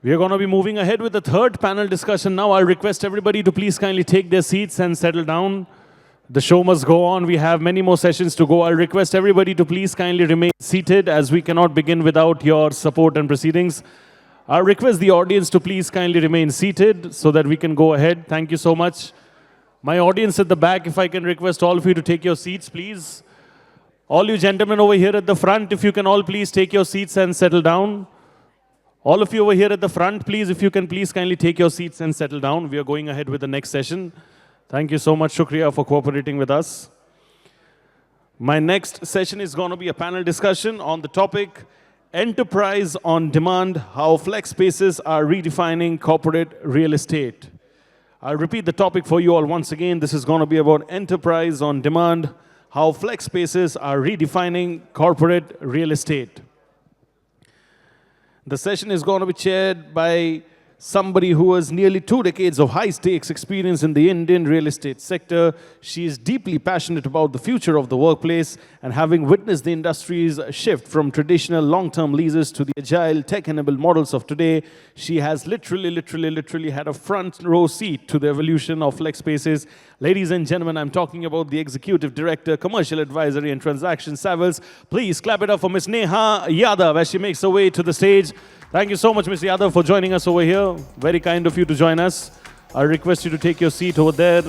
We are going to be moving ahead with the third panel discussion now. I'll request everybody to please kindly take their seats and settle down. The show must go on. We have many more sessions to go. I'll request everybody to please kindly remain seated as we cannot begin without your support and proceedings. I'll request the audience to please kindly remain seated so that we can go ahead. Thank you so much. My audience at the back, if I can request all of you to take your seats, please. All you gentlemen over here at the front, if you can all please take your seats and settle down. All of you over here at the front, please, if you can please kindly take your seats and settle down. We are going ahead with the next session. Thank you so much, Shukriya, for cooperating with us. My next session is going to be a panel discussion on the topic, Enterprise on Demand, how flex spaces are redefining corporate real estate. I'll repeat the topic for you all once again. This is going to be about Enterprise on Demand, how flex spaces are redefining corporate real estate. The session is going to be chaired by somebody who has nearly 2 decades of high-stakes experience in the Indian real estate sector. She is deeply passionate about the future of the workplace, and having witnessed the industry's shift from traditional long-term leases to the agile, tech-enabled models of today, she has literally had a front row seat to the evolution of flex spaces. Ladies and gentlemen, I'm talking about the Executive Director, Commercial Advisory and Transaction Savils. Please clap it up for Ms. Neha Yadav as she makes her way to the stage. Thank you so much, Ms. Yadav, for joining us over here. Very kind of you to join us. I request you to take your seat over there.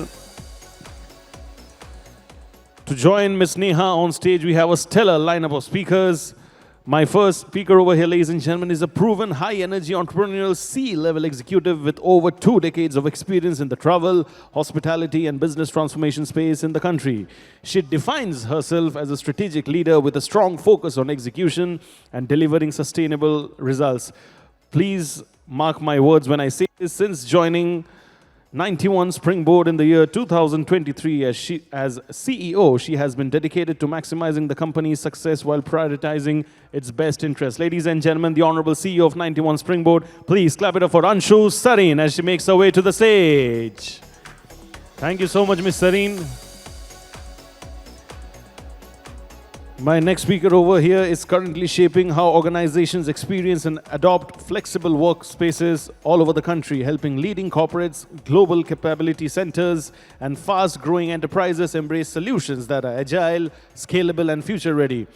To join Ms. Neha on stage, we have a stellar lineup of speakers. My first speaker over here, ladies and gentlemen, is a proven high-energy entrepreneurial C-level executive with over 2 decades of experience in the travel, hospitality, and business transformation space in the country. She defines herself as a strategic leader with a strong focus on execution and delivering sustainable results. Please mark my words when I say this. Since joining 91 Springboard in the year 2023 as CEO, she has been dedicated to maximizing the company's success while prioritizing its best interests. Ladies and gentlemen, the Honorable CEO of 91 Springboard, please clap it up for Anshu Sareen as she makes her way to the stage. Thank you so much, Ms. Sareen. My next speaker over here is currently shaping how organizations experience and adopt flexible workspaces all over the country, helping leading corporates, global capability centers, and fast-growing enterprises embrace solutions that are agile, scalable, and future-ready.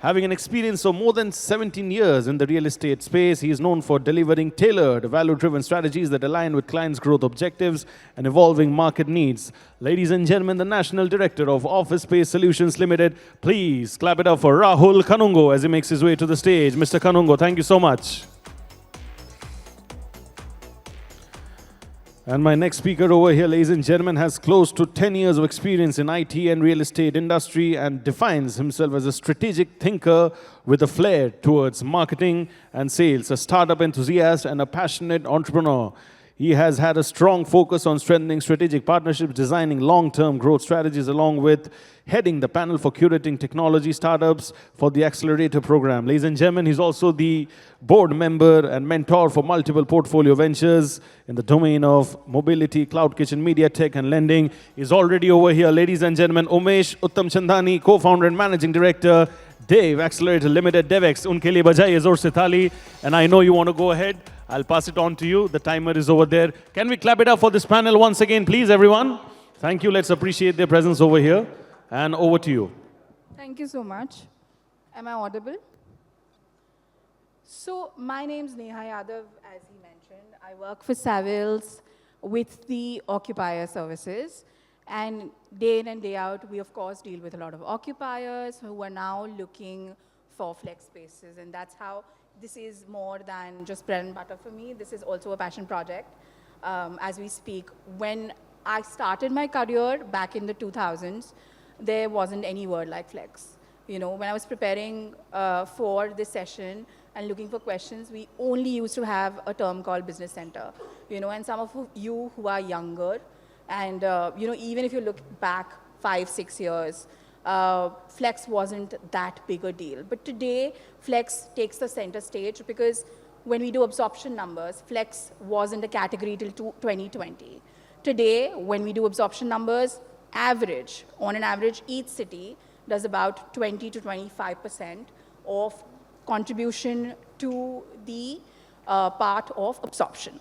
Having an experience of more than 17 years in the real estate space, he is known for delivering tailored, value-driven strategies that align with clients' growth objectives and evolving market needs. Ladies and gentlemen, the National Director of Office Space Solutions Limited, please clap it up for Rahul Kanungo as he makes his way to the stage. Mr. Kanungo, thank you so much. And my next speaker over here, ladies and gentlemen, has close to 10 years of experience in IT and real estate industry and defines himself as a strategic thinker with a flair towards marketing and sales, a startup enthusiast and a passionate entrepreneur. He has had a strong focus on strengthening strategic partnerships, designing long-term growth strategies, along with heading the panel for curating technology startups for the Accelerator program. Ladies and gentlemen, he's also the board member and mentor for multiple portfolio ventures in the domain of mobility, cloud kitchen, media tech, and lending. He's already over here. Ladies and gentlemen, Umesh Uttam Chandani, co-founder and managing director, Dave Accelerator Limited, DevX. Unke liye bajaye zor se taali. And I know you want to go ahead. I'll pass it on to you. The timer is over there. Can we clap it up for this panel once again, please, everyone? Thank you. Let's appreciate their presence over here. And over to you. Thank you so much. Am I audible? So my name's Neha Yadav, as he mentioned. I work for Savils with the occupier services. And day in and day out, we of course deal with a lot of occupiers who are now looking for flex spaces. And that's how this is more than just bread and butter for me. This is also a passion project as we speak. When I started my career back in the 2000s, there wasn't any word like flex. You know, when I was preparing for this session and looking for questions, we only used to have a term called business center. You know, and some of you who are younger, and you know, even if you look back 5-6 years, flex wasn't that big a deal. But today, flex takes the center stage because when we do absorption numbers, flex wasn't a category till 2020. Today, when we do absorption numbers, on an average, each city does about 20 to 25% of contribution to the part of absorption.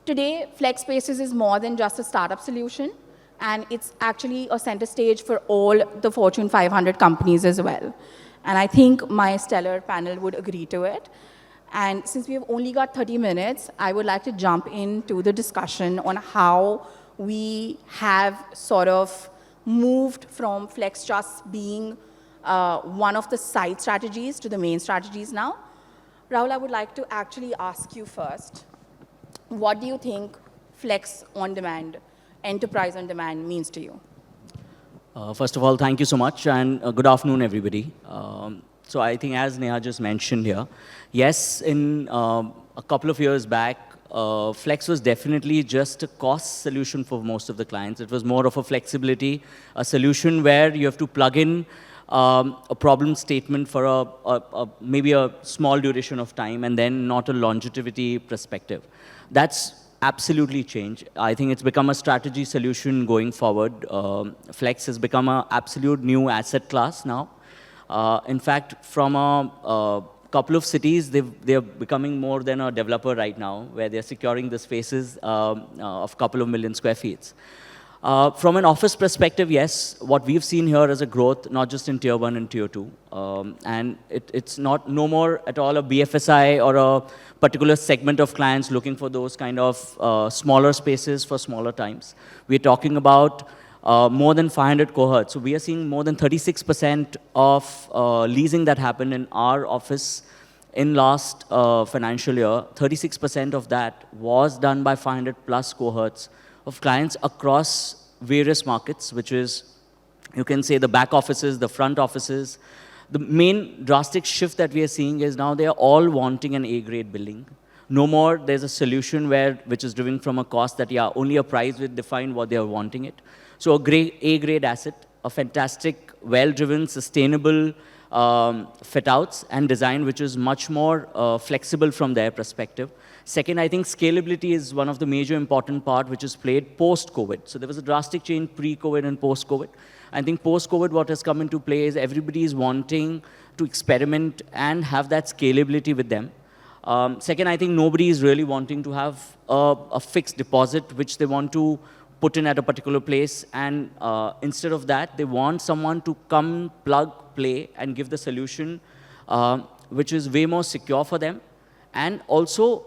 Today, flex spaces is more than just a startup solution, and it's actually a center stage for all the Fortune 500 companies as well. And I think my stellar panel would agree to it. And since we have only got 30 minutes, I would like to jump into the discussion on how we have sort of moved from flex just being one of the side strategies to the main strategies now. Rahul, I would like to actually ask you first, what do you think flex on demand, enterprise on demand means to you? First of all, thank you so much, and good afternoon, everybody. So I think as Neha just mentioned here, yes, in a couple of years back, Flex was definitely just a cost solution for most of the clients. It was more of a flexibility, a solution where you have to plug in a problem statement for maybe a small duration of time and then not a longevity perspective. That's absolutely changed. I think it's become a strategy solution going forward. Flex has become an absolute new asset class now. In fact, from a couple of cities, they're becoming more than a developer right now, where they're securing the spaces of a couple of million square feet. From an office perspective, yes, what we've seen here is a growth, not just in Tier 1 and Tier 2. And it's no more at all a BFSI or a particular segment of clients looking for those kind of smaller spaces for smaller times. We're talking about more than 500 cohorts. So we are seeing more than 36% of leasing that happened in our office in last financial year. 36% of that was done by 500 plus cohorts of clients across various markets, which is, you can say, the back offices, the front offices. The main drastic shift that we are seeing is now they are all wanting an A-grade building. No more there's a solution which is driven from a cost that, yeah, only a price will define what they are wanting it. So A-grade asset, a fantastic, well-driven, sustainable fit-outs and design, which is much more flexible from their perspective. Second, I think scalability is one of the major important part which is played post-COVID. So there was a drastic change pre-COVID and post-COVID. I think post-COVID what has come into play is everybody is wanting to experiment and have that scalability with them. Second, I think nobody is really wanting to have a fixed deposit which they want to put in at a particular place, and instead of that, they want someone to come, plug, play, and give the solution which is way more secure for them. And also,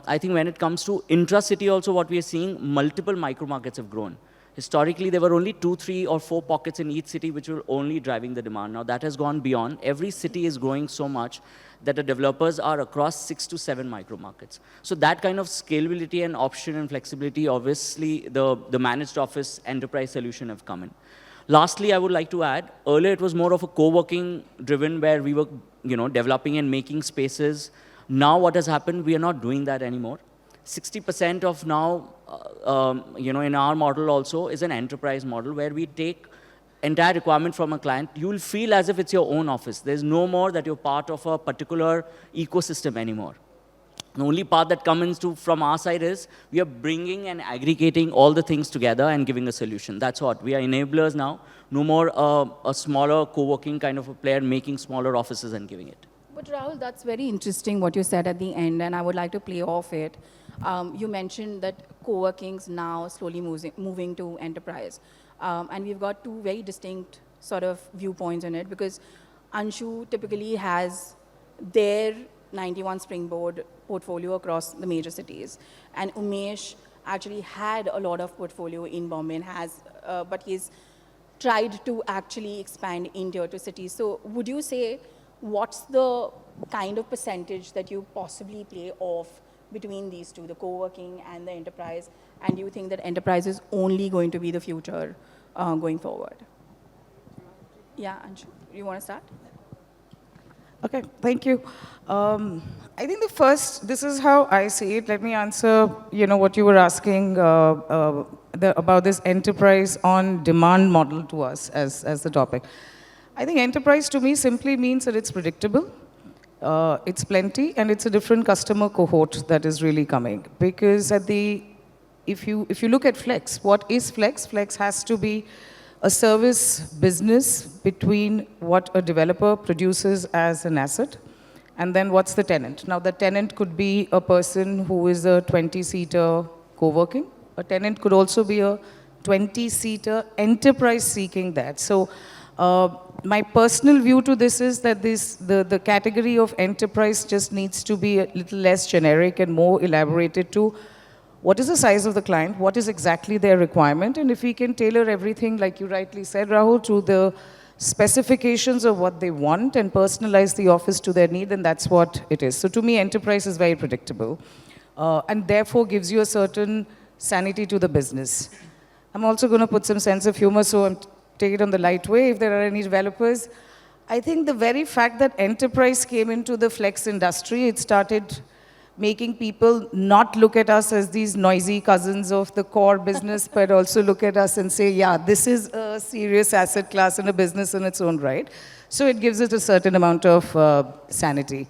I think when it comes to intra-city also, what we are seeing, multiple micro markets have grown. Historically, there were only 2, 3, or 4 pockets in each city which were only driving the demand. Now that has gone beyond. Every city is growing so much that the developers are across 6 to 7 micro markets. So that kind of scalability and option and flexibility, obviously, the managed office enterprise solution have come in. Lastly, I would like to add, earlier it was more of a co-working driven where we were developing and making spaces. Now what has happened, we are not doing that anymore. 60% of now, in our model also is an enterprise model where we take entire requirement from a client. You will feel as if it's your own office. There's no more that you're part of a particular ecosystem anymore. The only part that comes from our side is we are bringing and aggregating all the things together and giving a solution. That's what. We are enablers now. No more a smaller co-working kind of a player making smaller offices and giving it. But Rahul, that's very interesting what you said at the end, and I would like to play off it. You mentioned that co-working's now slowly moving to enterprise. And we've got two very distinct sort of viewpoints in it, because Anshu typically has their 91 Springboard portfolio across the major cities. And Umesh actually had a lot of portfolio in Bombay and has, but he's tried to actually expand in Tier 2 cities. So would you say, what's the kind of percentage that you possibly play off between these two, the co-working and the enterprise? And do you think that enterprise is only going to be the future going forward? Yeah, Anshu, you want to start? Okay, thank you. I think this is how I see it. Let me answer, what you were asking about this enterprise on demand model to us as the topic. I think enterprise to me simply means that it's predictable, it's plenty, and it's a different customer cohort that is really coming. Because if you look at Flex, what is Flex? Flex has to be a service business between what a developer produces as an asset And then what's the tenant? Now, the tenant could be a person who is a 20-seater co-working. A tenant could also be a 20-seater enterprise seeking that. So my personal view to this is that the category of enterprise just needs to be a little less generic and more elaborated to what is the size of the client, what is exactly their requirement, and if we can tailor everything, like you rightly said, Rahul, to the specifications of what they want and personalize the office to their need, then that's what it is. So to me, enterprise is very predictable and therefore gives you a certain sanity to the business. I'm also going to put some sense of humor, so I'm take it on the light way. If there are any developers, I think the very fact that enterprise came into the flex industry, it started making people not look at us as these noisy cousins of the core business, but also look at us and say, yeah, this is a serious asset class and a business in its own right. So it gives it a certain amount of sanity.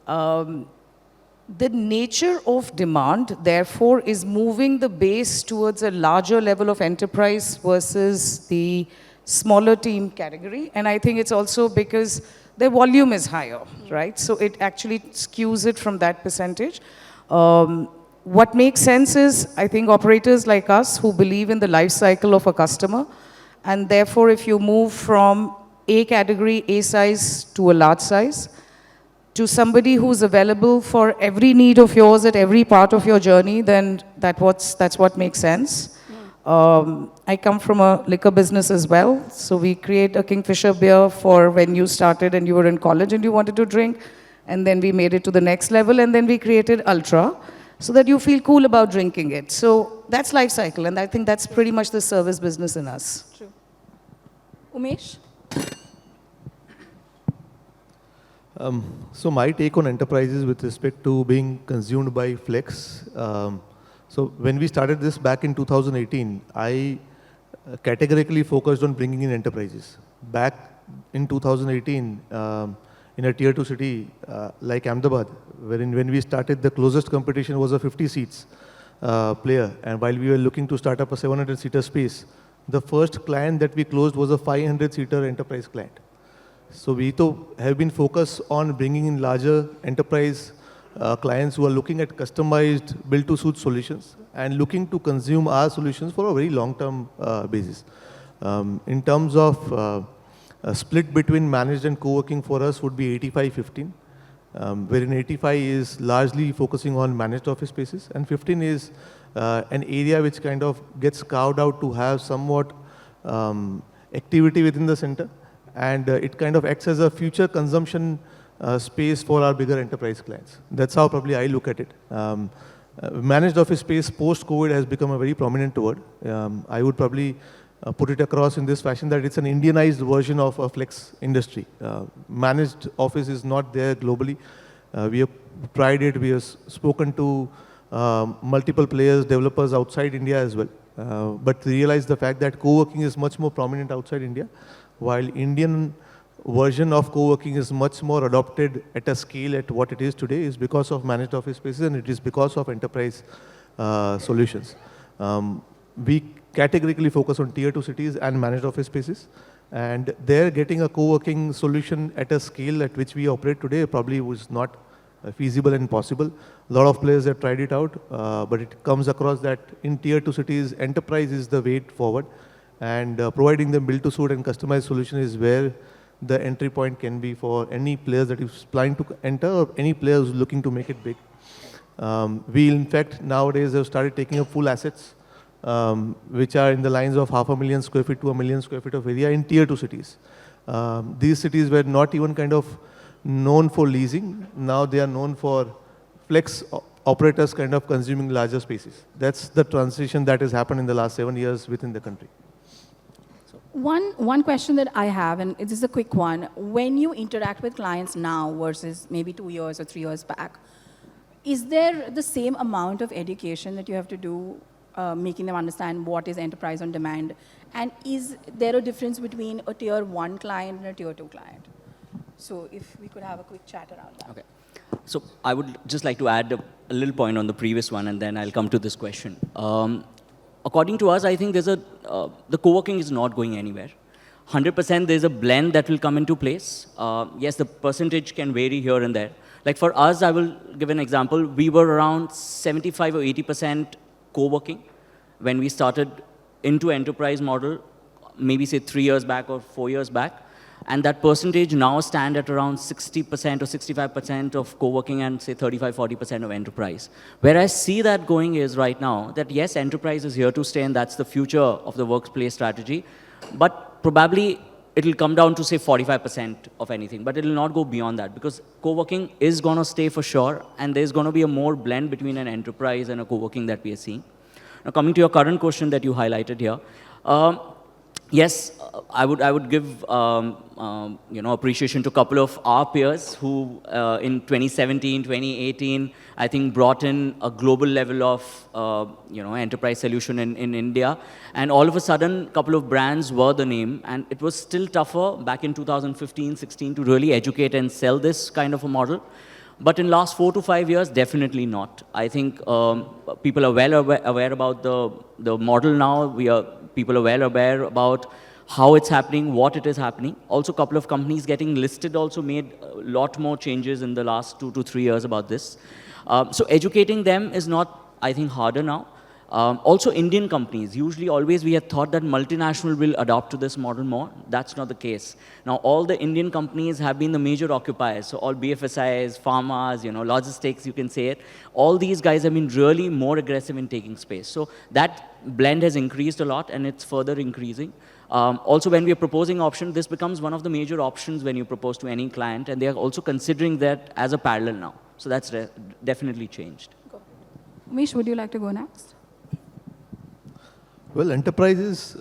The nature of demand, therefore, is moving the base towards a larger level of enterprise versus the smaller team category. And I think it's also because their volume is higher, right? So it actually skews it from that percentage. What makes sense is, I think, operators like us who believe in the life cycle of a customer, and therefore, if you move from A category, A size, to a large size, to somebody who's available for every need of yours at every part of your journey, then that's what makes sense. I come from a liquor business as well, so we create a Kingfisher beer for when you started and you were in college and you wanted to drink, and then we made it to the next level, and then we created Ultra, so that you feel cool about drinking it. So that's life cycle, and I think that's pretty much the service business in us. True. Umesh? So my take on enterprises with respect to being consumed by Flex. So when we started this back in 2018, I categorically focused on bringing in enterprises. Back in 2018, in a tier 2 city like Ahmedabad, when we started, the closest competition was a 50 seats player. And while we were looking to start up a 700-seater space, the first client that we closed was a 500-seater enterprise client. So we have been focused on bringing in larger enterprise clients who are looking at customized build-to-suit solutions and looking to consume our solutions for a very long-term basis. In terms of a split between managed and co-working for us would be 85-15, wherein 85 is largely focusing on managed office spaces, and 15 is an area which kind of gets carved out to have somewhat activity within the center. And it kind of acts as a future consumption space for our bigger enterprise clients. That's how probably I look at it. Managed office space post-COVID has become a very prominent word. I would probably put it across in this fashion that it's an Indianized version of a flex industry. Managed office is not there globally. We have tried it. We have spoken to multiple players, developers outside India as well. But realize the fact that co-working is much more prominent outside India, while Indian version of co-working is much more adopted at a scale at what it is today is because of managed office spaces, and it is because of enterprise solutions. We categorically focus on tier 2 cities and managed office spaces, and there getting a co-working solution at a scale at which we operate today probably was not feasible and possible. A lot of players have tried it out, but it comes across that in tier 2 cities, enterprise is the way forward. And providing them build-to-suit and customized solution is where the entry point can be for any players that is planning to enter or any players looking to make it big. We, in fact, nowadays have started taking up full assets, which are in the lines of 500,000 square feet to 1 million square feet of area in tier 2 cities. These cities were not even kind of known for leasing. Now they are known for flex operators kind of consuming larger spaces. That's the transition that has happened in the last 7 years within the country. One question that I have, and this is a quick one. When you interact with clients now versus maybe 2 years or 3 years back, is there the same amount of education that you have to do, making them understand what is enterprise on demand? And is there a difference between a tier 1 client and a tier 2 client? So if we could have a quick chat around that. Okay. So I would just like to add a little point on the previous one, and then I'll come to this question. According to us, I think there's the co-working is not going anywhere. 100% there's a blend that will come into place. Yes, the percentage can vary here and there, Like for us, I will give an example. We were around 75 or 80% co-working when we started into enterprise model, maybe say 3 years back or 4 years back. And that percentage now stand at around 60% or 65% of co-working and say 35, 40% of enterprise. Where I see that going is right now that yes, enterprise is here to stay and that's the future of the workplace strategy. But probably it'll come down to say 45% of anything, but it'll not go beyond that because co-working is going to stay for sure and there's going to be a more blend between an enterprise and a co-working that we are seeing. Now coming to your current question that you highlighted here, yes, I would give appreciation to a couple of our peers who in 2017, 2018, I think brought in a global level of enterprise solution in India, and all of a sudden, a couple of brands were the name, and it was still tougher back in 2015, 16 to really educate and sell this kind of a model. But in last 4 to 5 years, definitely not. I think people are well aware about the model now. People are well aware about how it's happening, what it is happening. Also, a couple of companies getting listed also made a lot more changes in the last 2 to 3 years about this. So educating them is not, I think, harder now. Also, Indian companies, usually always we had thought that multinational will adopt to this model more. That's not the case. Now, all the Indian companies have been the major occupiers. So all BFSIs, pharmas, logistics, you can say it. All these guys have been really more aggressive in taking space. So that blend has increased a lot and it's further increasing. Also, when we are proposing option, this becomes one of the major options when you propose to any client, and they are also considering that as a parallel now. So that's definitely changed. Umesh, would you like to go next? Well, enterprises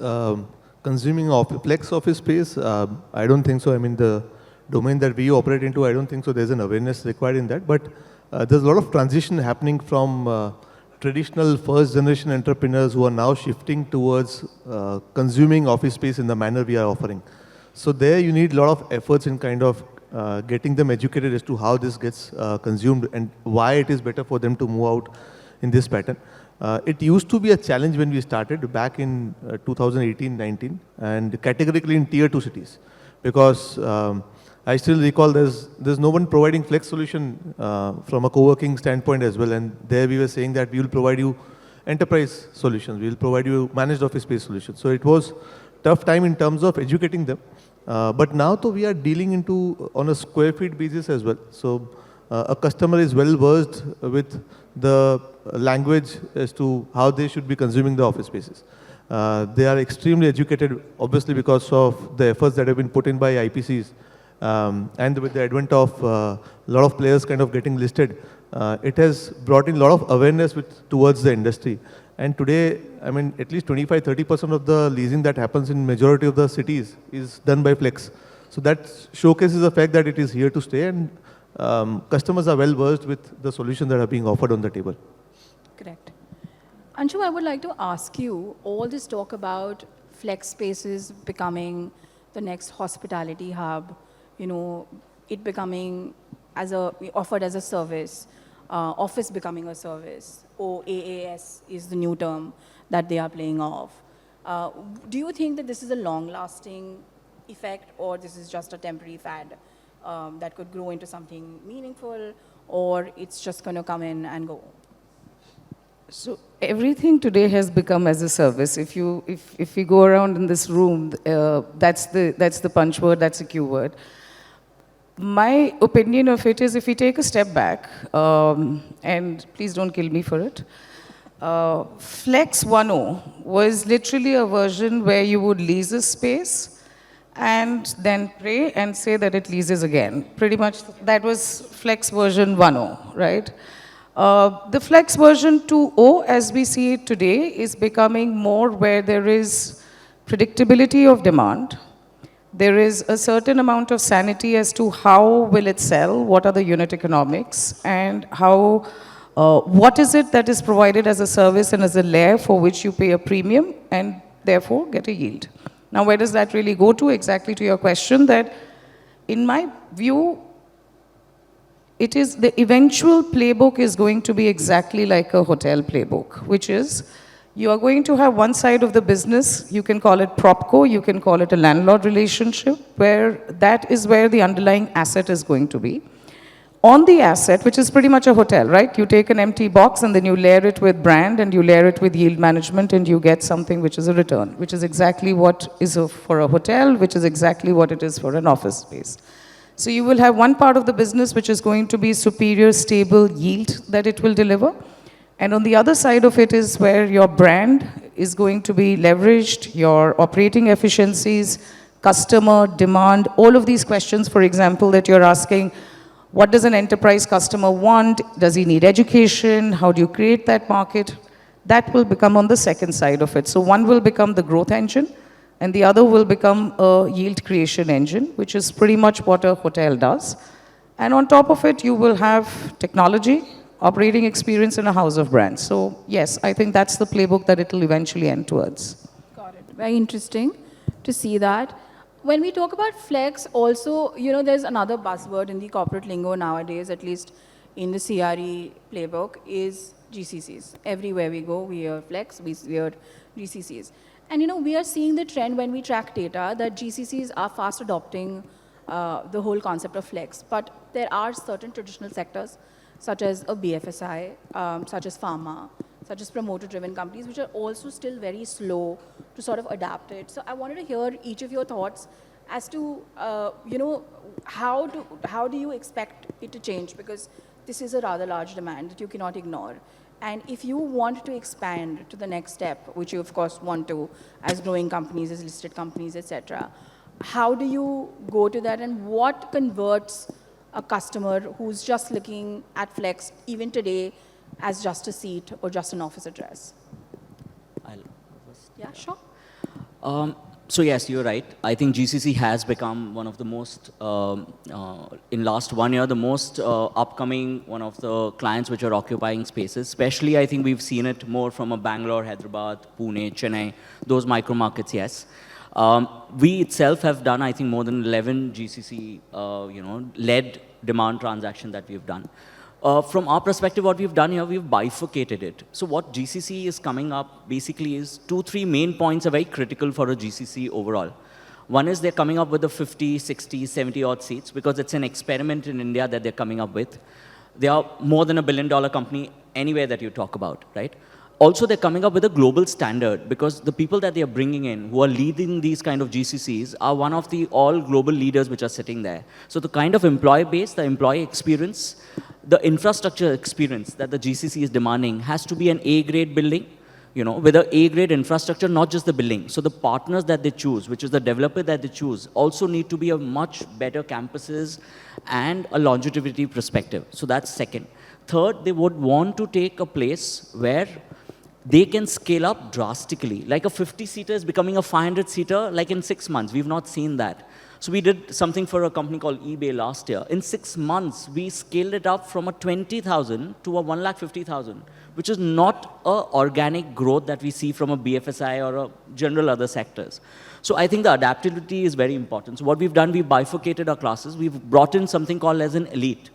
consuming flex office space, I don't think so. I mean, the domain that we operate into, I don't think so. There's an awareness required in that. But there's a lot of transition happening from traditional first-generation entrepreneurs who are now shifting towards consuming office space in the manner we are offering. So there you need a lot of efforts in kind of getting them educated as to how this gets consumed and why it is better for them to move out in this pattern. It used to be a challenge when we started back in 2018-19 and categorically in tier 2 cities because I still recall there's no one providing flex solution from a co-working standpoint as well, and there we were saying that we will provide you enterprise solutions, we will provide you managed office space solutions. So it was tough time in terms of educating them, but now though we are dealing into on a square feet basis as well. So a customer is well versed with the language as to how they should be consuming the office spaces. They are extremely educated, obviously because of the efforts that have been put in by IPCs. And with the advent of a lot of players kind of getting listed, it has brought in a lot of awareness towards the industry. And today, I mean, at least 25-30% of the leasing that happens in majority of the cities is done by flex. So that showcases the fact that it is here to stay, and customers are well versed with the solutions that are being offered on the table. Correct. Anshu, I would like to ask you, all this talk about flex spaces becoming the next hospitality hub, it becoming offered as a service, office becoming a service, OAAS is the new term that they are playing off. Do you think that this is a long-lasting effect, or this is just a temporary fad that could grow into something meaningful, or it's just going to come in and go? So everything today has become as a service. If we go around in this room, that's the punch word, that's a cue word. My opinion of it is, if we take a step back, and please don't kill me for it, Flex 1.0 was literally a version where you would lease a space and then pray and say that it leases again. Pretty much that was Flex version 1.0, right? The Flex version 2.0, as we see it today, is becoming more where there is predictability of demand. There is a certain amount of sanity as to how will it sell, what are the unit economics, and how, what is it that is provided as a service and as a layer for which you pay a premium and therefore get a yield. Now, where does that really go to? Exactly to your question, that in my view, it is the eventual playbook is going to be exactly like a hotel playbook, which is you are going to have one side of the business, you can call it PropCo, you can call it a landlord relationship, where that is where the underlying asset is going to be. on the asset, which is pretty much a hotel, right? You take an empty box and then you layer it with brand and you layer it with yield management and you get something which is a return, which is exactly what is for a hotel, which is exactly what it is for an office space. So you will have one part of the business which is going to be superior, stable yield that it will deliver. And on the other side of it is where your brand is going to be leveraged, your operating efficiencies, customer demand, all of these questions, for example, that you're asking, what does an enterprise customer want? Does he need education? How do you create that market? That will become on the second side of it. So one will become the growth engine, and the other will become a yield creation engine, which is pretty much what a hotel does. And on top of it, you will have technology, operating experience, and a house of brands. So yes, I think that's the playbook that it will eventually end towards. Got it. Very interesting to see that. When we talk about flex, also, there's another buzzword in the corporate lingo nowadays, at least in the CRE playbook, is GCCs. Everywhere we go, we hear flex, we hear GCCs. And, we are seeing the trend when we track data that GCCs are fast adopting the whole concept of flex. But there are certain traditional sectors, such as a BFSI, such as pharma, such as promoter-driven companies, which are also still very slow to sort of adapt it. So I wanted to hear each of your thoughts as to, how do you expect it to change? Because this is a rather large demand that you cannot ignore. And if you want to expand to the next step, which you of course want to, as growing companies, as listed companies, etc., how do you go to that, and what converts a customer who's just looking at flex even today as just a seat or just an office address? Yeah, sure. So yes, you're right. I think GCC has become one of the most, in last 1 year, the most upcoming one of the clients which are occupying spaces. Especially, I think we've seen it more from a Bangalore, Hyderabad, Pune, Chennai, those micro markets, yes. We itself have done, I think, more than 11 GCC, led demand transaction that we've done. From our perspective, what we've done here, we've bifurcated it. So what GCC is coming up basically is 2-3 main points are very critical for a GCC overall. One is they're coming up with the 50, 60, 70 odd seats because it's an experiment in India that they're coming up with. They are more than $1 billion company anywhere that you talk about, right? Also, they're coming up with a global standard because the people that they are bringing in who are leading these kind of GCCs are one of the all global leaders which are sitting there. So the kind of employee base, the employee experience, the infrastructure experience that the GCC is demanding has to be an A-grade building, with an A-grade infrastructure, not just the building. So the partners that they choose, which is the developer that they choose, also need to be a much better campuses and a longevity perspective. So that's second. Third, they would want to take a place where they can scale up drastically. Like a 50-seater is becoming a 500-seater like in 6 months. We've not seen that. So we did something for a company called eBay last year. In 6 months, we scaled it up from a 20,000 to a 150,000, which is not a organic growth that we see from a BFSI or a general other sectors. So I think the adaptability is very important. So what we've done, we've bifurcated our classes. We've brought in something called as an elite.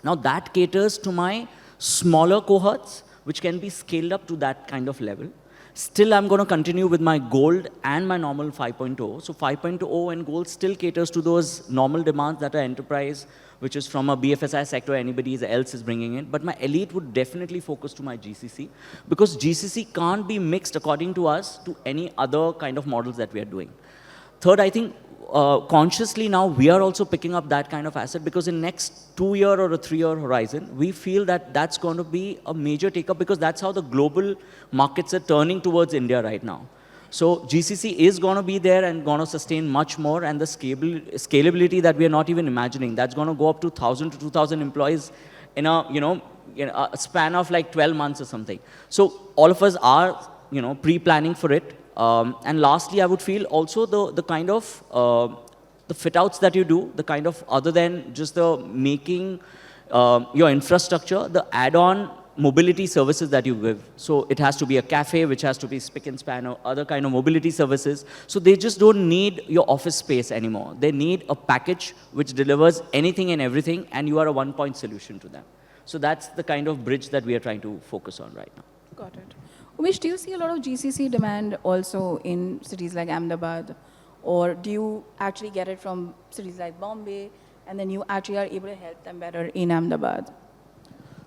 Now that caters to my smaller cohorts, which can be scaled up to that kind of level. Still, I'm going to continue with my gold and my normal 5.0. So 5.0 and gold still caters to those normal demands that are enterprise, which is from a BFSI sector anybody else is bringing in. But my elite would definitely focus to my GCC because GCC can't be mixed according to us to any other kind of models that we are doing. Third, I think consciously now we are also picking up that kind of asset because in next 2-year or a 3-year horizon, we feel that that's going to be a major take-up because that's how the global markets are turning towards India right now. So GCC is going to be there and going to sustain much more, and the scalability that we are not even imagining, that's going to go up to 1,000 to 2,000 employees in a, a span of like 12 months or something. So all of us are, pre-planning for it. And lastly, I would feel also the kind of the fit outs that you do, the kind of other than just the making your infrastructure, the add-on mobility services that you give. So it has to be a cafe, which has to be spick and span or other kind of mobility services. So they just don't need your office space anymore. They need a package which delivers anything and everything, and you are a one-point solution to them. So that's the kind of bridge that we are trying to focus on right now. Got it. Umesh, do you see a lot of GCC demand also in cities like Ahmedabad, or do you actually get it from cities like Bombay, and then you actually are able to help them better in Ahmedabad?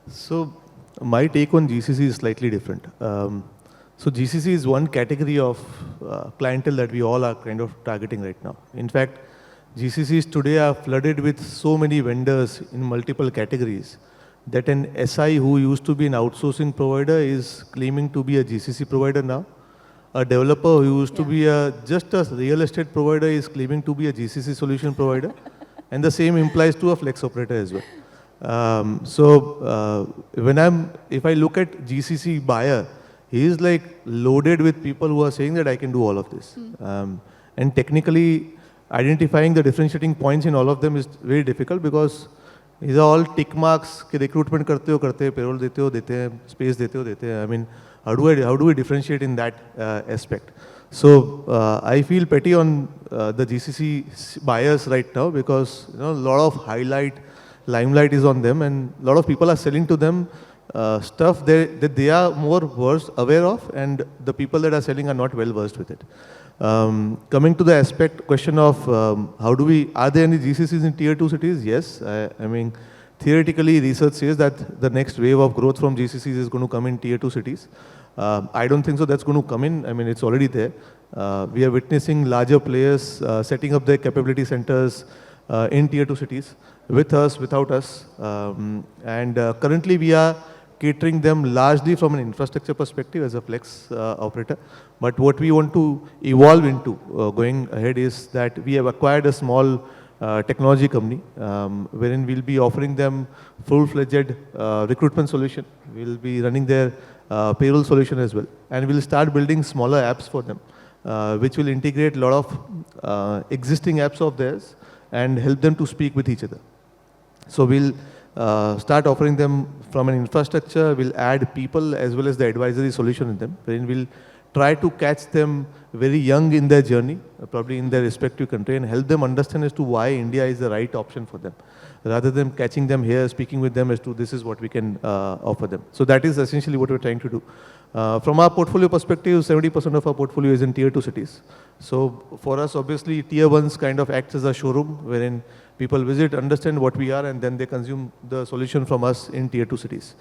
So my take on GCC is slightly different. So GCC is one category of clientele that we all are kind of targeting right now. In fact, GCCs today are flooded with so many vendors in multiple categories that an SI who used to be an outsourcing provider is claiming to be a GCC provider now. A developer who used to be just a real estate provider is claiming to be a GCC solution provider. And the same implies to a flex operator as well. If I look at GCC buyer, he is like loaded with people who are saying that I can do all of this. And technically, identifying the differentiating points in all of them is very difficult because these are all tick marks कि recruitment करते हो, payroll देते हो, space देते हो. I mean, how do we differentiate in that aspect? So I feel petty on the GCC buyers right now because a lot of limelight is on them, and a lot of people are selling to them stuff that they are more aware of, and the people that are selling are not well versed with it. Coming to the question of are there any GCCs in tier 2 cities? Yes. I mean, theoretically, research says that the next wave of growth from GCCs is going to come in tier 2 cities. I don't think so that's going to come in. I mean, it's already there. We are witnessing larger players setting up their capability centers in tier 2 cities with us, without us. Currently, we are catering them largely from an infrastructure perspective as a flex operator. But what we want to evolve into going ahead is that we have acquired a small technology company wherein we'll be offering them full-fledged recruitment solution. We'll be running their payroll solution as well. And we'll start building smaller apps for them, which will integrate a lot of existing apps of theirs and help them to speak with each other. So we'll start offering them from an infrastructure, we'll add people as well as the advisory solution in them, wherein we'll try to catch them very young in their journey, probably in their respective country, and help them understand as to why India is the right option for them, rather than catching them here, speaking with them as to this is what we can offer them. So that is essentially what we're trying to do. From our portfolio perspective, 70% of our portfolio is in tier 2 cities. So for us, obviously, tier 1s kind of acts as a showroom wherein people visit, understand what we are, and then they consume the solution from us in tier 2 cities.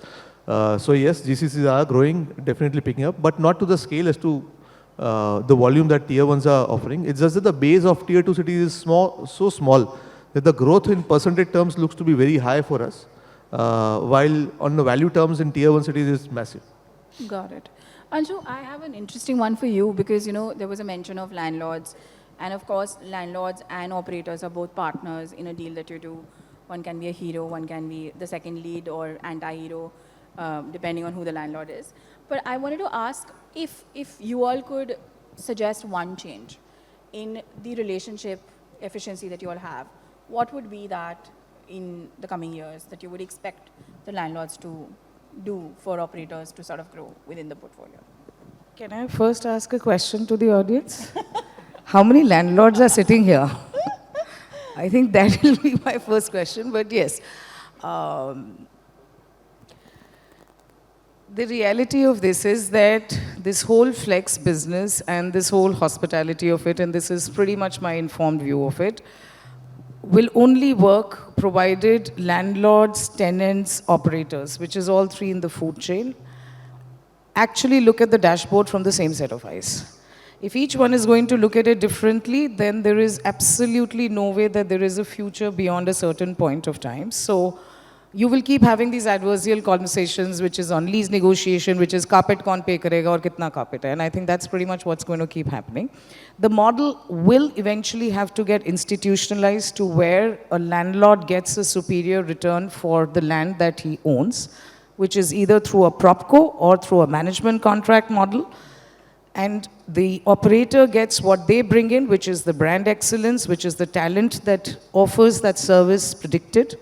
So yes, GCCs are growing, definitely picking up, but not to the scale as to the volume that tier 1s are offering. It's just that the base of tier 2 cities is so small that the growth in percentage terms looks to be very high for us, while on the value terms in tier 1 cities is massive. Got it. Anshu, I have an interesting one for you because, there was a mention of landlords. And of course, landlords and operators are both partners in a deal that you do. One can be a hero, one can be the second lead or anti-hero, depending on who the landlord is. But I wanted to ask if you all could suggest one change in the relationship efficiency that you all have, what would be that in the coming years that you would expect the landlords to do for operators to sort of grow within the portfolio? Can I first ask a question to the audience? How many landlords are sitting here? I think that will be my first question, but yes. The reality of this is that this whole flex business and this whole hospitality of it, and this is pretty much my informed view of it, will only work provided landlords, tenants, operators, which is all three in the food chain, actually look at the dashboard from the same set of eyes. If each one is going to look at it differently, then there is absolutely no way that there is a future beyond a certain point of time. So you will keep having these adversarial conversations, which is on lease negotiation, which is carpet kaun pay karega aur kitna carpet hai. And I think that's pretty much what's going to keep happening. The model will eventually have to get institutionalized to where a landlord gets a superior return for the land that he owns, which is either through a propco or through a management contract model. And the operator gets what they bring in, which is the brand excellence, which is the talent that offers that service predicted.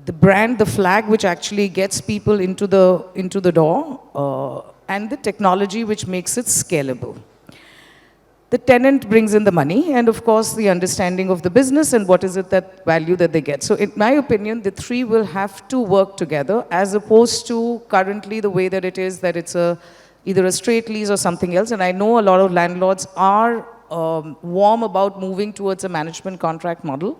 The brand, the flag, which actually gets people into the door, and the technology which makes it scalable. The tenant brings in the money, and of course the understanding of the business and what is it that value that they get. So in my opinion, the three will have to work together, as opposed to currently the way that it is, that it's either a straight lease or something else. And I know a lot of landlords are warm about moving towards a management contract model.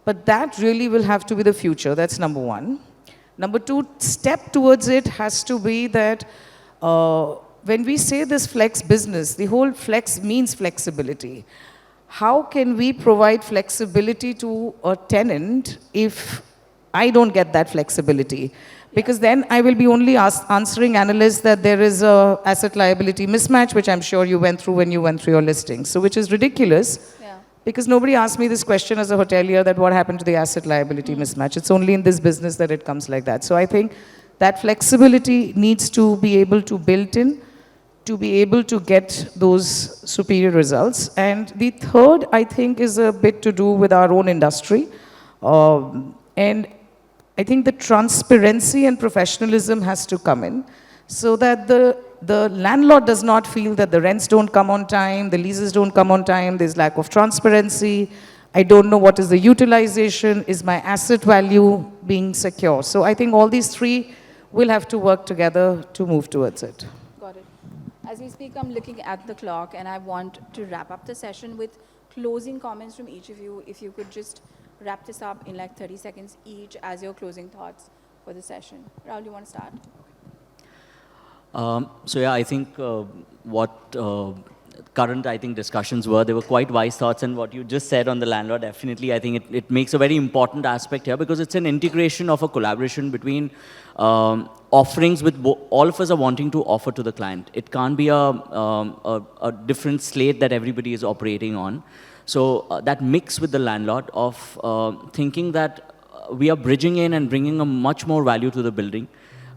But that really will have to be the future. That's number one. Number two, step towards it has to be that when we say this flex business, the whole flex means flexibility. How can we provide flexibility to a tenant if I don't get that flexibility? Because then I will be only answering analysts that there is a asset liability mismatch, which I'm sure you went through when you went through your listings. So which is ridiculous. Because nobody asked me this question as a hotelier that what happened to the asset liability mismatch. It's only in this business that it comes like that. So I think that flexibility needs to be able to build in to be able to get those superior results. And the third, I think, is a bit to do with our own industry. And I think the transparency and professionalism has to come in so that the landlord does not feel that the rents don't come on time, the leases don't come on time, there's lack of transparency, I don't know what is the utilization, is my asset value being secure? So I think all these three will have to work together to move towards it. Got it. As we speak, I'm looking at the clock and I want to wrap up the session with closing comments from each of you. If you could just wrap this up in like 30 seconds each as your closing thoughts for the session. Rahul, you want to start? So yeah, I think what current, I think, discussions were, they were quite wise thoughts, and what you just said on the landlord, definitely, I think it makes a very important aspect here, because it's an integration of a collaboration between offerings with all of us are wanting to offer to the client. It can't be a different slate that everybody is operating on. So that mix with the landlord of thinking that we are bridging in and bringing a much more value to the building.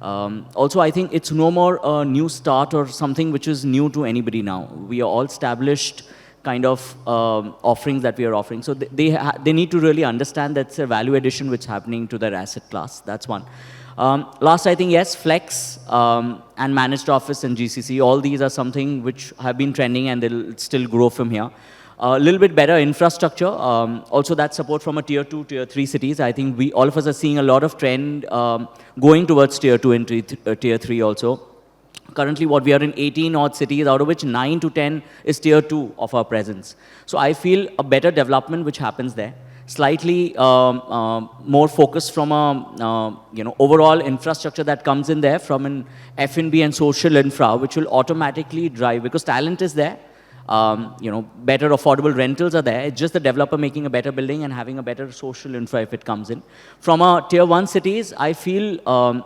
Also, I think it's no more a new start or something which is new to anybody now. We are all established kind of offerings that we are offering. So they need to really understand that's a value addition which is happening to their asset class. That's one. Last, I think, yes, flex and managed office and GCC, all these are something which have been trending and they'll still grow from here. A little bit better infrastructure, also that support from a tier 2, tier 3 cities. I think all of us are seeing a lot of trend going towards tier 2 and tier 3 also. Currently, what we are in 18 odd cities, out of which 9 to 10 is tier 2 of our presence. So I feel a better development which happens there. Slightly more focus from a overall infrastructure that comes in there from an F&B and social infra, which will automatically drive, because talent is there. Better affordable rentals are there. It's just the developer making a better building and having a better social infra if it comes in. From a tier 1 cities, I feel,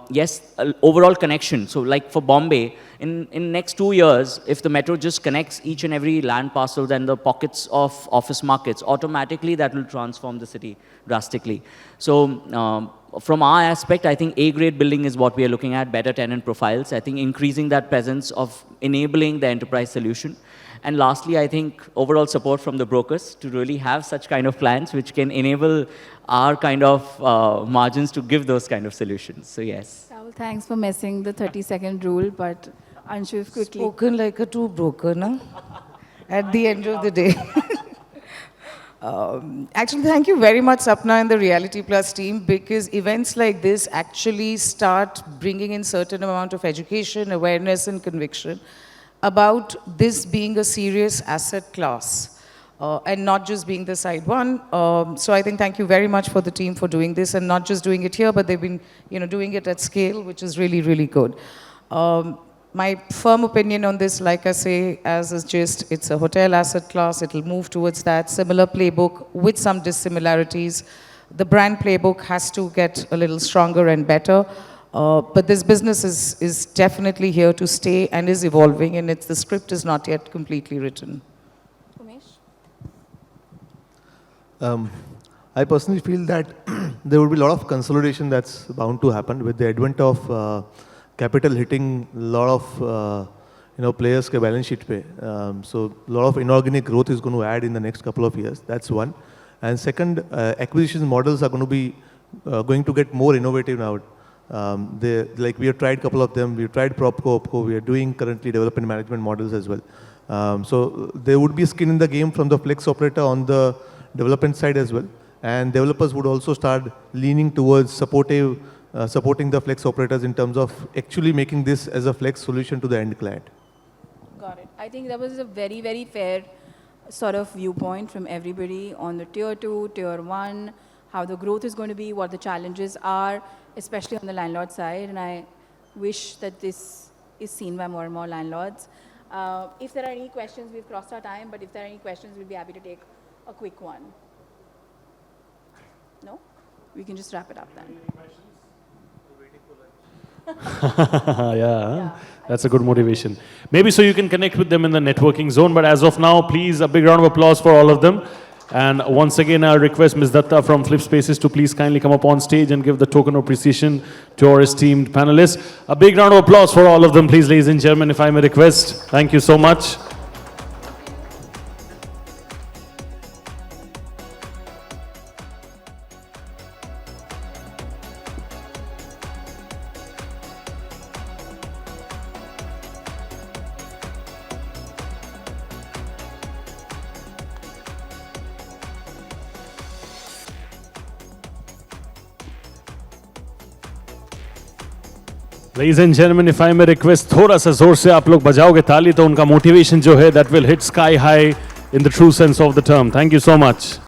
yes, overall connection. So like for Bombay, in next 2 years, if the metro just connects each and every land parcels and the pockets of office markets, automatically that will transform the city drastically. So from our aspect, I think A-grade building is what we are looking at, better tenant profiles. I think increasing that presence of enabling the enterprise solution. And lastly, I think overall support from the brokers to really have such kind of clients which can enable our kind of margins to give those kind of solutions. So yes. Rahul, thanks for messing the 30-second rule, but Anshu, quickly. Spoken like a true broker, no? At the end of the day. Actually, thank you very much, Sapna and the Reality Plus team, because events like this actually start bringing in certain amount of education, awareness, and conviction about this being a serious asset class and not just being the side one. So I think thank you very much for the team for doing this, and not just doing it here, but they've been doing it at scale, which is really, really good. My firm opinion on this, like I say, as is just, it's a hotel asset class. It'll move towards that similar playbook with some dissimilarities. The brand playbook has to get a little stronger and better. But this business is definitely here to stay and is evolving, and the script is not yet completely written. Umesh? I personally feel that there will be a lot of consolidation that's bound to happen with the advent of capital hitting a lot of players' balance sheet pay. So a lot of inorganic growth is going to add in the next couple of years. That's one. And second, acquisition models are going to be going to get more innovative now. Like we have tried a couple of them. We've tried PropCo, OpCo. We are doing currently development management models as well. So there would be skin in the game from the flex operator on the development side as well. And developers would also start leaning towards supporting the flex operators in terms of actually making this as a flex solution to the end client. Got it. I think that was a very, very fair sort of viewpoint from everybody on the tier 2, tier 1, how the growth is going to be, what the challenges are, especially on the landlord side. And I wish that this is seen by more and more landlords. If there are any questions, we've crossed our time, but if there are any questions, we'll be happy to take a quick one. No? We can just wrap it up then. Yeah, that's a good motivation. Maybe so you can connect with them in the networking zone, but as of now, please, a big round of applause for all of them. And once again, I request Ms. Datta from Flip Spaces to please kindly come up on stage and give the token of appreciation to our esteemed panelists. A big round of applause for all of them, please, ladies and gentlemen, if I may request. Thank you so much. Ladies and gentlemen, if I may request, थोड़ा सा जोर से आप लोग बजाओगे ताली तो उनका motivation जो है that will hit sky high in the true sense of the term. Thank you so much.